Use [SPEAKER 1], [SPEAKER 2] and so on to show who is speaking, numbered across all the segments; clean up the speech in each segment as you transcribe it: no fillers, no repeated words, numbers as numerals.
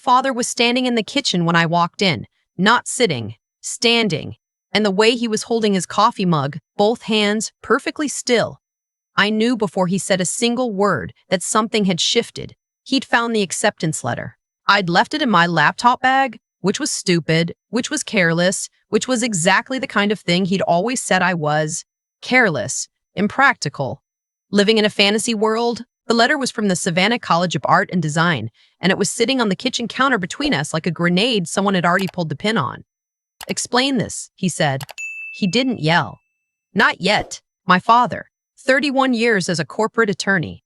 [SPEAKER 1] father was standing in the kitchen when I walked in, not sitting, standing, and the way he was holding his coffee mug, both hands perfectly still. I knew before he said a single word that something had shifted. He'd found the acceptance letter. I'd left it in my laptop bag, which was stupid, which was careless, which was exactly the kind of thing he'd always said I was. Careless, impractical. Living in a fantasy world. The letter was from the Savannah College of Art and Design, and it was sitting on the kitchen counter between us like a grenade someone had already pulled the pin on. "Explain this," he said. He didn't yell. Not yet. My father, 31 years as a corporate attorney.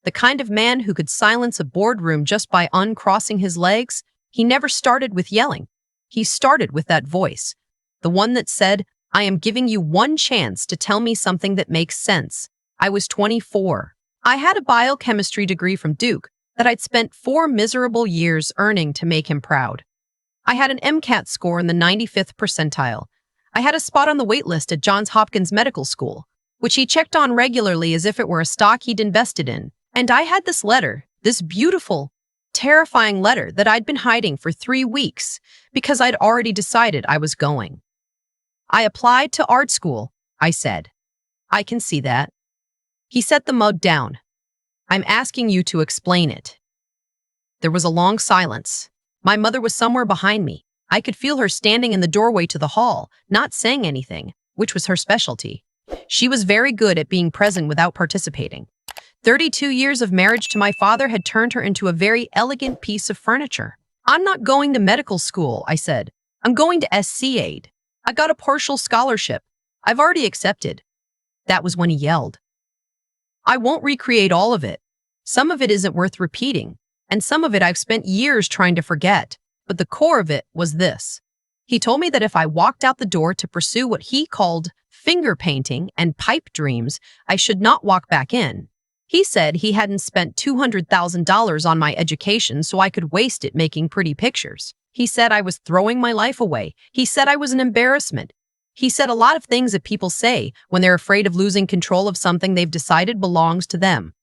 [SPEAKER 1] The kind of man who could silence a boardroom just by uncrossing his legs, he never started with yelling. He started with that voice, the one that said, "I am giving you one chance to tell me something that makes sense." I was 24. I had a biochemistry degree from Duke that I'd spent 4 miserable years earning to make him proud. I had an MCAT score in the 95th percentile. I had a spot on the wait list at Johns Hopkins Medical School, which he checked on regularly as if it were a stock he'd invested in. And I had this letter, this beautiful, terrifying letter that I'd been hiding for 3 weeks because I'd already decided I was going. "I applied to art school," I said. "I can see that." He set the mug down. "I'm asking you to explain it." There was a long silence. My mother was somewhere behind me. I could feel her standing in the doorway to the hall, not saying anything, which was her specialty. She was very good at being present without participating. 32 years of marriage to my father had turned her into a very elegant piece of furniture. "I'm not going to medical school," I said. "I'm going to SC aid. I got a partial scholarship. I've already accepted." That was when he yelled. "I won't recreate all of it. Some of it isn't worth repeating, and some of it I've spent years trying to forget, but the core of it was this." He told me that if I walked out the door to pursue what he called finger painting and pipe dreams, I should not walk back in. He said he hadn't spent $200,000 on my education so I could waste it making pretty pictures. He said I was throwing my life away. He said I was an embarrassment. He said a lot of things that people say when they're afraid of losing control of something they've decided belongs to them.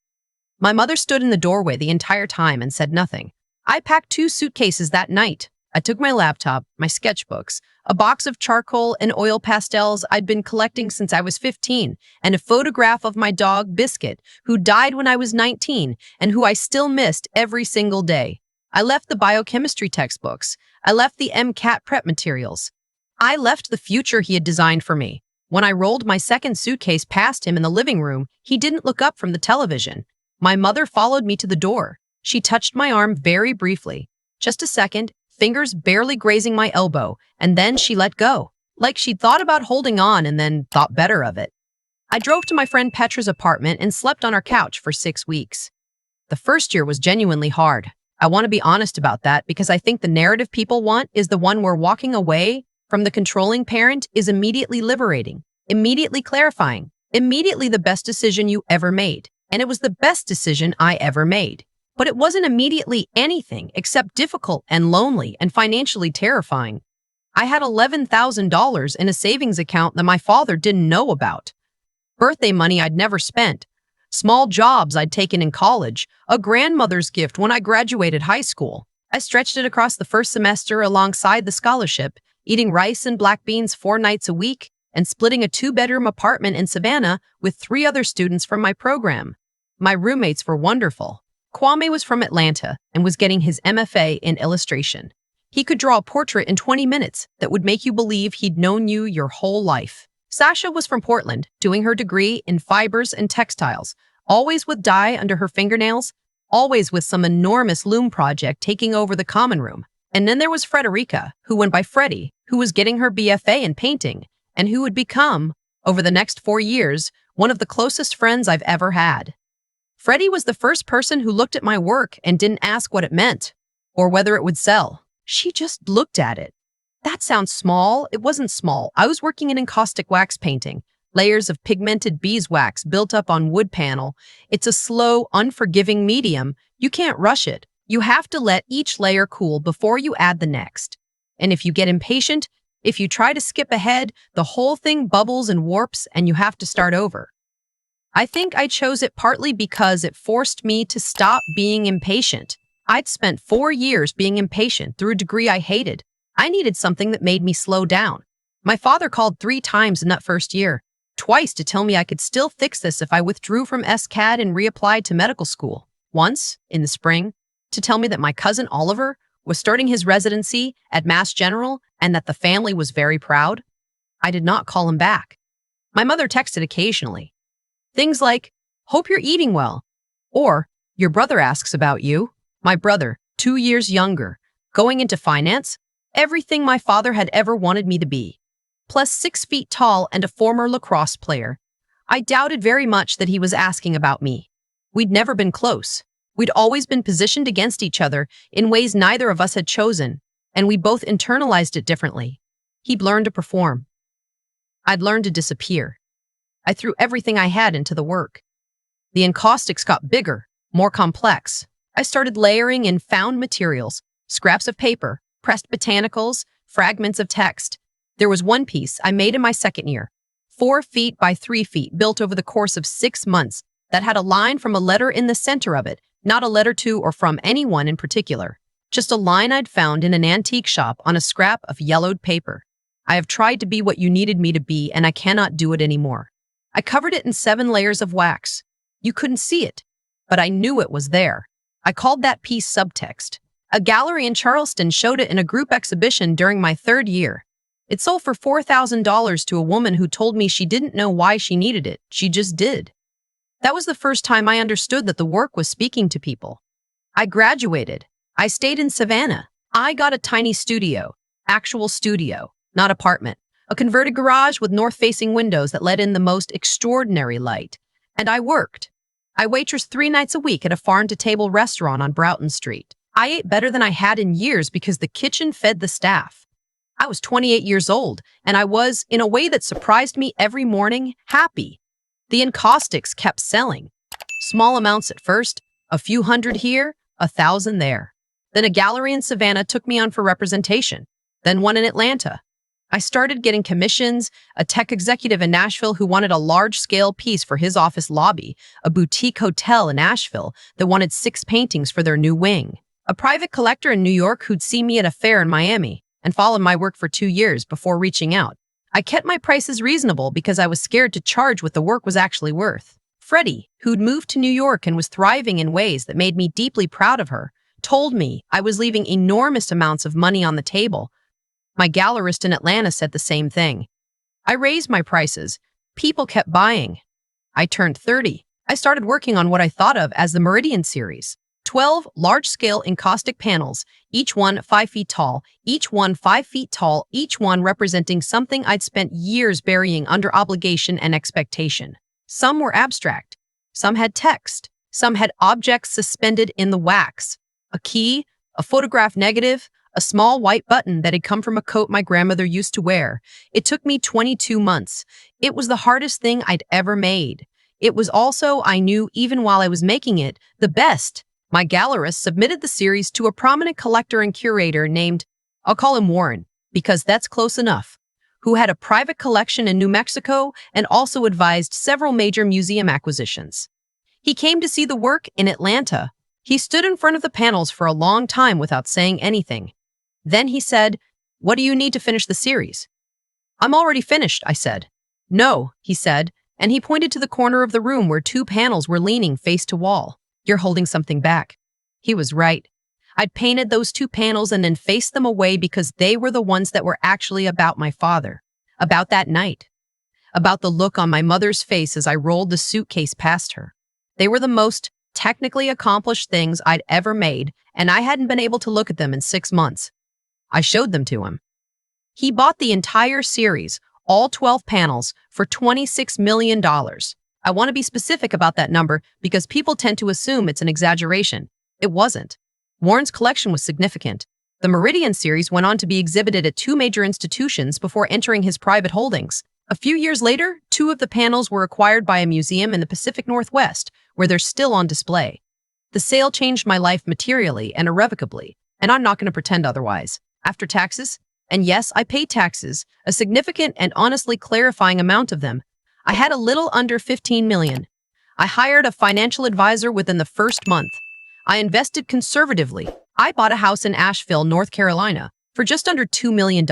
[SPEAKER 1] My mother stood in the doorway the entire time and said nothing. I packed 2 suitcases that night. I took my laptop, my sketchbooks, a box of charcoal and oil pastels I'd been collecting since I was 15, and a photograph of my dog, Biscuit, who died when I was 19 and who I still missed every single day. I left the biochemistry textbooks. I left the MCAT prep materials. I left the future he had designed for me. When I rolled my second suitcase past him in the living room, he didn't look up from the television. My mother followed me to the door. She touched my arm very briefly. Just a second, fingers barely grazing my elbow, and then she let go, like she'd thought about holding on and then thought better of it. I drove to my friend Petra's apartment and slept on our couch for 6 weeks. The first year was genuinely hard. I want to be honest about that because I think the narrative people want is the one where walking away from the controlling parent is immediately liberating, immediately clarifying, immediately the best decision you ever made. And it was the best decision I ever made. But it wasn't immediately anything except difficult and lonely and financially terrifying. I had $11,000 in a savings account that my father didn't know about. Birthday money I'd never spent. Small jobs I'd taken in college. A grandmother's gift when I graduated high school. I stretched it across the first semester alongside the scholarship, eating rice and black beans 4 nights a week and splitting a 2-bedroom apartment in Savannah with 3 other students from my program. My roommates were wonderful. Kwame was from Atlanta and was getting his MFA in illustration. He could draw a portrait in 20 minutes that would make you believe he'd known you your whole life. Sasha was from Portland, doing her degree in fibers and textiles, always with dye under her fingernails, always with some enormous loom project taking over the common room. And then there was Frederica, who went by Freddie, who was getting her BFA in painting, and who would become, over the next 4 years, one of the closest friends I've ever had. Freddie was the first person who looked at my work and didn't ask what it meant, or whether it would sell. She just looked at it. That sounds small. It wasn't small. I was working in encaustic wax painting, layers of pigmented beeswax built up on wood panel. It's a slow, unforgiving medium. You can't rush it. You have to let each layer cool before you add the next. And if you get impatient, if you try to skip ahead, the whole thing bubbles and warps and you have to start over. I think I chose it partly because it forced me to stop being impatient. I'd spent 4 years being impatient through a degree I hated. I needed something that made me slow down. My father called 3 times in that first year, twice to tell me I could still fix this if I withdrew from SCAD and reapplied to medical school. Once, in the spring, to tell me that my cousin Oliver was starting his residency at Mass General and that the family was very proud. I did not call him back. My mother texted occasionally. Things like, "Hope you're eating well," or "Your brother asks about you." My brother, 2 years younger, going into finance, everything my father had ever wanted me to be. Plus 6 feet tall and a former lacrosse player. I doubted very much that he was asking about me. We'd never been close. We'd always been positioned against each other in ways neither of us had chosen, and we both internalized it differently. He'd learned to perform. I'd learned to disappear. I threw everything I had into the work. The encaustics got bigger, more complex. I started layering in found materials, scraps of paper, pressed botanicals, fragments of text. There was one piece I made in my second year, 4 feet by 3 feet, built over the course of 6 months, that had a line from a letter in the center of it, not a letter to or from anyone in particular, just a line I'd found in an antique shop on a scrap of yellowed paper. I have tried to be what you needed me to be, and I cannot do it anymore. I covered it in 7 layers of wax. You couldn't see it, but I knew it was there. I called that piece subtext. A gallery in Charleston showed it in a group exhibition during my 3rd year. It sold for $4,000 to a woman who told me she didn't know why she needed it, she just did. That was the first time I understood that the work was speaking to people. I graduated. I stayed in Savannah. I got a tiny studio, actual studio, not apartment, a converted garage with north-facing windows that let in the most extraordinary light. And I worked. I waitressed 3 nights a week at a farm-to-table restaurant on Broughton Street. I ate better than I had in years because the kitchen fed the staff. I was 28 years old, and I was, in a way that surprised me every morning, happy. The encaustics kept selling. Small amounts at first, a few hundred here, 1,000 there. Then a gallery in Savannah took me on for representation, then one in Atlanta. I started getting commissions, a tech executive in Nashville who wanted a large-scale piece for his office lobby, a boutique hotel in Nashville that wanted 6 paintings for their new wing, a private collector in New York who'd see me at a fair in Miami and followed my work for 2 years before reaching out. I kept my prices reasonable because I was scared to charge what the work was actually worth. Freddie, who'd moved to New York and was thriving in ways that made me deeply proud of her, told me I was leaving enormous amounts of money on the table. My gallerist in Atlanta said the same thing. I raised my prices. People kept buying. I turned 30. I started working on what I thought of as the Meridian series. 12 large-scale encaustic panels, each one 5 feet tall, each one 5 feet tall, each one representing something I'd spent years burying under obligation and expectation. Some were abstract. Some had text. Some had objects suspended in the wax. A key, a photograph negative, a small white button that had come from a coat my grandmother used to wear. It took me 22 months. It was the hardest thing I'd ever made. It was also, I knew even while I was making it, the best. My gallerist submitted the series to a prominent collector and curator named, I'll call him Warren, because that's close enough, who had a private collection in New Mexico and also advised several major museum acquisitions. He came to see the work in Atlanta. He stood in front of the panels for a long time without saying anything. Then he said, "What do you need to finish the series?" "I'm already finished," I said. "No," he said, and he pointed to the corner of the room where 2 panels were leaning face to wall. "You're holding something back." He was right. I'd painted those 2 panels and then faced them away because they were the ones that were actually about my father, about that night, about the look on my mother's face as I rolled the suitcase past her. They were the most technically accomplished things I'd ever made, and I hadn't been able to look at them in 6 months. I showed them to him. He bought the entire series, all 12 panels, for $26 million. I want to be specific about that number because people tend to assume it's an exaggeration. It wasn't. Warren's collection was significant. The Meridian series went on to be exhibited at 2 major institutions before entering his private holdings. A few years later, 2 of the panels were acquired by a museum in the Pacific Northwest, where they're still on display. The sale changed my life materially and irrevocably, and I'm not going to pretend otherwise. After taxes, and yes, I paid taxes, a significant and honestly clarifying amount of them, I had a little under $15 million. I hired a financial advisor within the first month. I invested conservatively. I bought a house in Asheville, North Carolina, for just under $2 million.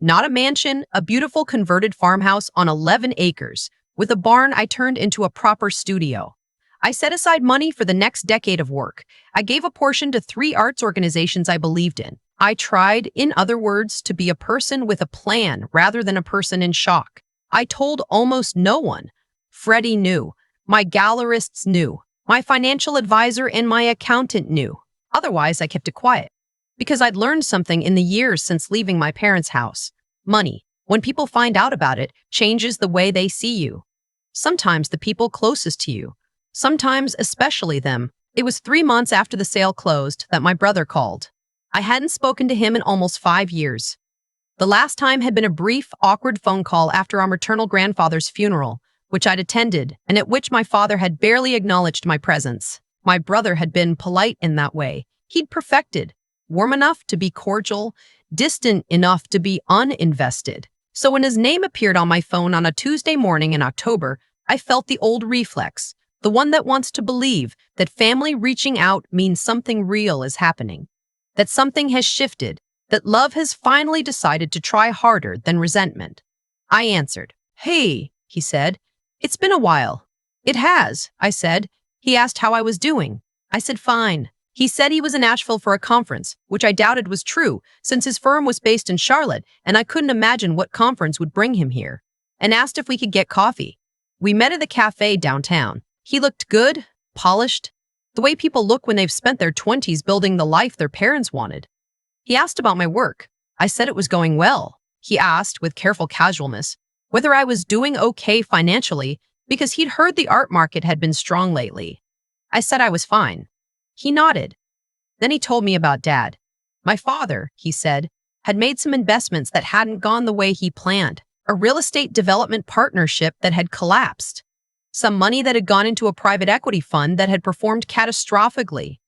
[SPEAKER 1] Not a mansion, a beautiful converted farmhouse on 11 acres, with a barn I turned into a proper studio. I set aside money for the next decade of work. I gave a portion to 3 arts organizations I believed in. I tried, in other words, to be a person with a plan rather than a person in shock. I told almost no one. Freddie knew. My gallerists knew. My financial advisor and my accountant knew. Otherwise, I kept it quiet. Because I'd learned something in the years since leaving my parents' house. Money, when people find out about it, changes the way they see you. Sometimes the people closest to you. Sometimes, especially them. It was 3 months after the sale closed that my brother called. I hadn't spoken to him in almost 5 years. The last time had been a brief, awkward phone call after our maternal grandfather's funeral, which I'd attended, and at which my father had barely acknowledged my presence. My brother had been polite in that way. He'd perfected, warm enough to be cordial, distant enough to be uninvested. So when his name appeared on my phone on a Tuesday morning in October, I felt the old reflex, the one that wants to believe that family reaching out means something real is happening, that something has shifted, that love has finally decided to try harder than resentment. I answered. "Hey," he said. "It's been a while." "It has," I said. He asked how I was doing. I said fine. He said he was in Asheville for a conference, which I doubted was true, since his firm was based in Charlotte, and I couldn't imagine what conference would bring him here, and asked if we could get coffee. We met at a cafe downtown. He looked good, polished, the way people look when they've spent their 20s building the life their parents wanted. He asked about my work. I said it was going well. He asked, with careful casualness, whether I was doing okay financially, because he'd heard the art market had been strong lately. I said I was fine. He nodded. Then he told me about Dad. My father, he said, had made some investments that hadn't gone the way he planned, a real estate development partnership that had collapsed, some money that had gone into a private equity fund that had performed catastrophically.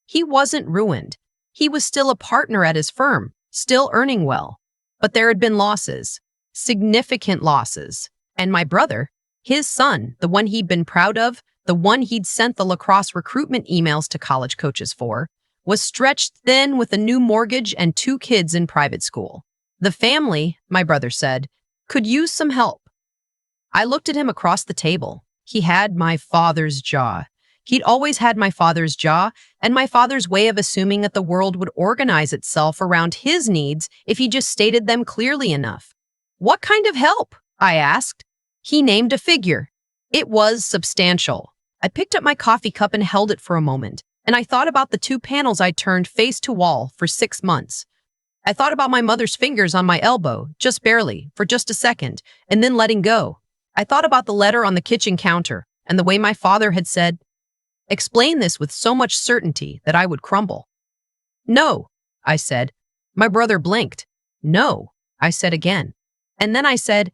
[SPEAKER 1] He wasn't ruined. He was still a partner at his firm, still earning well. But there had been losses, significant losses. And my brother, his son, the one he'd been proud of, the one he'd sent the lacrosse recruitment emails to college coaches for, was stretched thin with a new mortgage and 2 kids in private school. The family, my brother said, could use some help. I looked at him across the table. He had my father's jaw. He'd always had my father's jaw, and my father's way of assuming that the world would organize itself around his needs if he just stated them clearly enough. "What kind of help?" I asked. He named a figure. It was substantial. I picked up my coffee cup and held it for a moment, and I thought about the 2 panels I turned face to wall for 6 months. I thought about my mother's fingers on my elbow, just barely, for just a second, and then letting go. I thought about the letter on the kitchen counter, and the way my father had said, "Explain this with so much certainty that I would crumble." "No," I said. My brother blinked. "No," I said again. And then I said,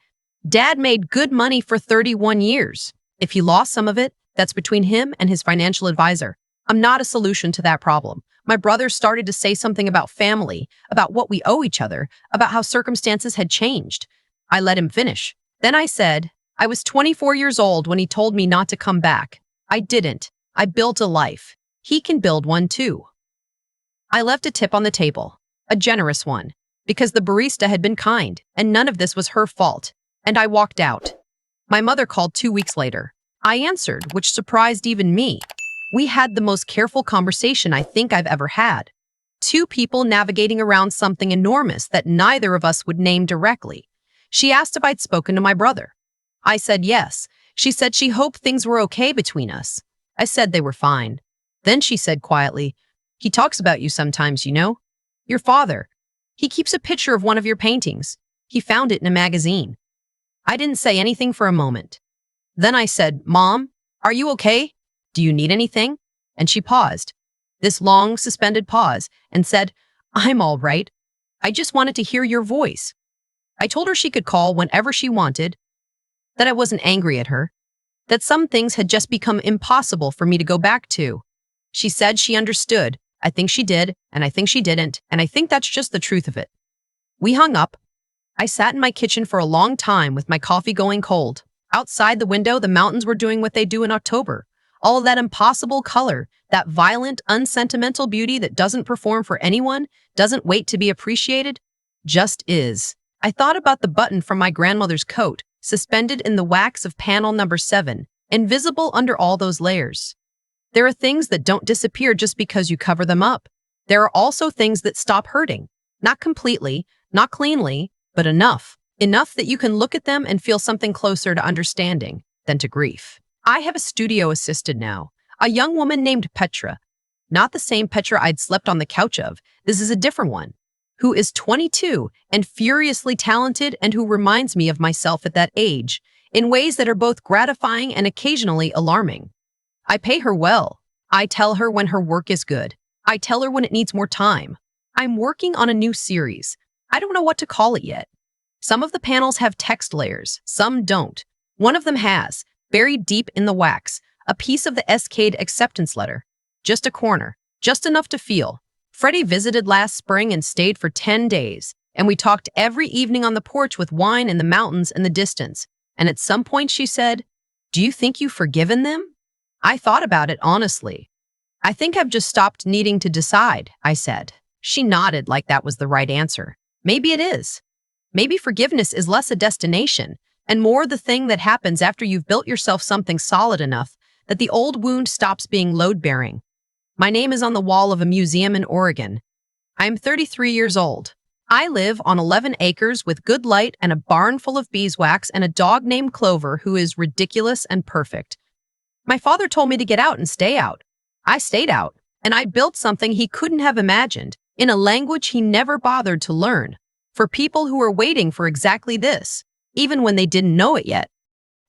[SPEAKER 1] "Dad made good money for 31 years. If he lost some of it, that's between him and his financial advisor. I'm not a solution to that problem." My brother started to say something about family, about what we owe each other, about how circumstances had changed. I let him finish. Then I said, "I was 24 years old when he told me not to come back. I didn't. I built a life. He can build one too." I left a tip on the table, a generous one, because the barista had been kind, and none of this was her fault, and I walked out. My mother called 2 weeks later. I answered, which surprised even me. We had the most careful conversation I think I've ever had. 2 people navigating around something enormous that neither of us would name directly. She asked if I'd spoken to my brother. I said yes. She said she hoped things were okay between us. I said they were fine. Then she said quietly, "He talks about you sometimes, you know? Your father. He keeps a picture of one of your paintings. He found it in a magazine." I didn't say anything for a moment. Then I said, "Mom, are you okay? Do you need anything?" And she paused, this long, suspended pause, and said, "I'm all right. I just wanted to hear your voice." I told her she could call whenever she wanted, that I wasn't angry at her, that some things had just become impossible for me to go back to. She said she understood. I think she did, and I think she didn't, and I think that's just the truth of it. We hung up. I sat in my kitchen for a long time with my coffee going cold. Outside the window, the mountains were doing what they do in October. All of that impossible color, That violent, unsentimental beauty that doesn't perform for anyone, doesn't wait to be appreciated, just is. I thought about the button from my grandmother's coat, suspended in the wax of panel number 7, invisible under all those layers. There are things that don't disappear just because you cover them up. There are also things that stop hurting. Not completely, not cleanly, but enough. Enough that you can look at them and feel something closer to understanding than to grief. I have a studio assistant now, a young woman named Petra. Not the same Petra I'd slept on the couch of. This is a different one, who is 22 and furiously talented and who reminds me of myself at that age in ways that are both gratifying and occasionally alarming. I pay her well. I tell her when her work is good. I tell her when it needs more time. I'm working on a new series. I don't know what to call it yet. Some of the panels have text layers, some don't. One of them has, buried deep in the wax, a piece of the SK'd acceptance letter. Just a corner, just enough to feel. Freddie visited last spring and stayed for 10 days, and we talked every evening on the porch with wine in the mountains in the distance. And at some point she said, "Do you think you've forgiven them?" I thought about it honestly. "I think I've just stopped needing to decide," I said. She nodded like that was the right answer. Maybe it is. Maybe forgiveness is less a destination and more the thing that happens after you've built yourself something solid enough that the old wound stops being load-bearing. My name is on the wall of a museum in Oregon. I am 33 years old. I live on 11 acres with good light and a barn full of beeswax and a dog named Clover who is ridiculous and perfect. My father told me to get out and stay out. I stayed out, and I built something he couldn't have imagined in a language he never bothered to learn, for people who are waiting for exactly this, even when they didn't know it yet.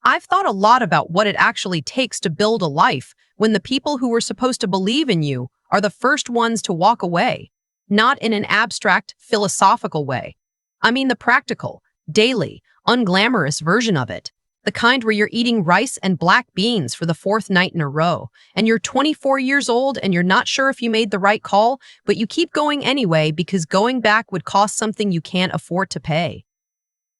[SPEAKER 1] I've thought a lot about what it actually takes to build a life when the people who were supposed to believe in you are the first ones to walk away, not in an abstract, philosophical way. I mean the practical, daily, unglamorous version of it. The kind where you're eating rice and black beans for the 4th night in a row, and you're 24 years old and you're not sure if you made the right call, but you keep going anyway because going back would cost something you can't afford to pay.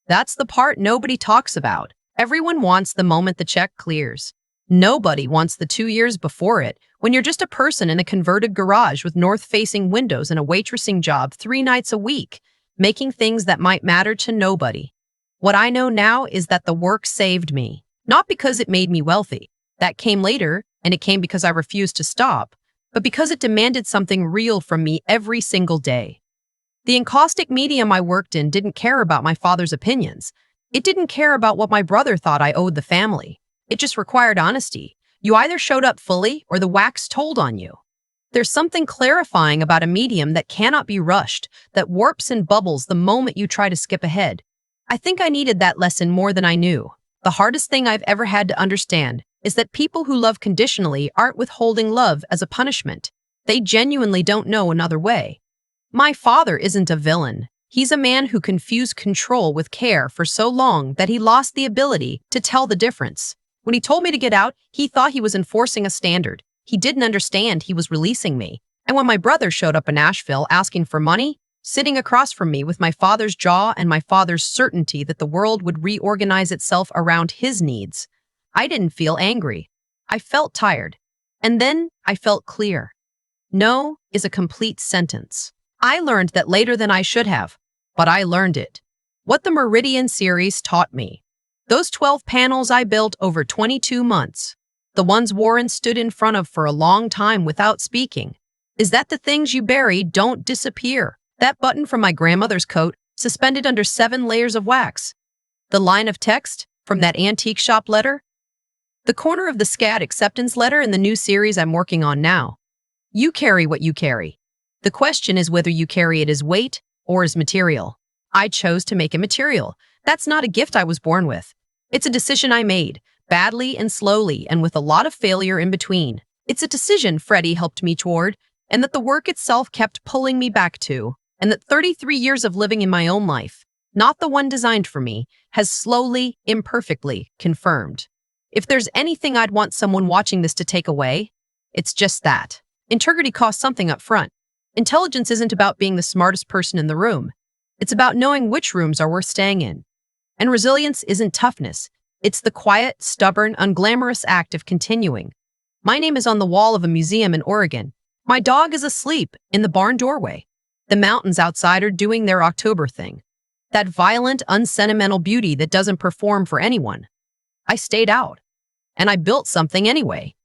[SPEAKER 1] That's the part nobody talks about. Everyone wants the moment the check clears. Nobody wants the 2 years before it, when you're just a person in a converted garage with north-facing windows and a waitressing job 3 nights a week, making things that might matter to nobody. What I know now is that the work saved me, not because it made me wealthy. That came later, and it came because I refused to stop, but because it demanded something real from me every single day. The encaustic medium I worked in didn't care about my father's opinions. It didn't care about what my brother thought I owed the family. It just required honesty. You either showed up fully or the wax told on you. There's something clarifying about a medium that cannot be rushed, that warps and bubbles the moment you try to skip ahead. I think I needed that lesson more than I knew. The hardest thing I've ever had to understand is that people who love conditionally aren't withholding love as a punishment. They genuinely don't know another way. My father isn't a villain. He's a man who confused control with care for so long that he lost the ability to tell the difference. When he told me to get out, he thought he was enforcing a standard. He didn't understand he was releasing me. And when my brother showed up in Nashville asking for money, sitting across from me with my father's jaw and my father's certainty that the world would reorganize itself around his needs, I didn't feel angry. I felt tired. And then I felt clear. No is a complete sentence. I learned that later than I should have, but I learned it. What the Meridian series taught me. Those 12 panels I built over 22 months. The ones Warren stood in front of for a long time without speaking. Is that the things you bury don't disappear. That button from my grandmother's coat, suspended under 7 layers of wax. The line of text from that antique shop letter. The corner of the SCAD acceptance letter in the new series I'm working on now. You carry what you carry. The question is whether you carry it as weight or as material. I chose to make it material. That's not a gift I was born with. It's a decision I made, badly and slowly and with a lot of failure in between. It's a decision Freddie helped me toward, and that the work itself kept pulling me back to. And that 33 years of living in my own life, not the one designed for me, has slowly, imperfectly confirmed. If there's anything I'd want someone watching this to take away, it's just that. Integrity costs something up front. Intelligence isn't about being the smartest person in the room. It's about knowing which rooms are worth staying in. And resilience isn't toughness. It's the quiet, stubborn, unglamorous act of continuing. My name is on the wall of a museum in Oregon. My dog is asleep in the barn doorway. The mountains outside are doing their October thing. That violent, unsentimental beauty that doesn't perform for anyone. I stayed out. And I built something anyway.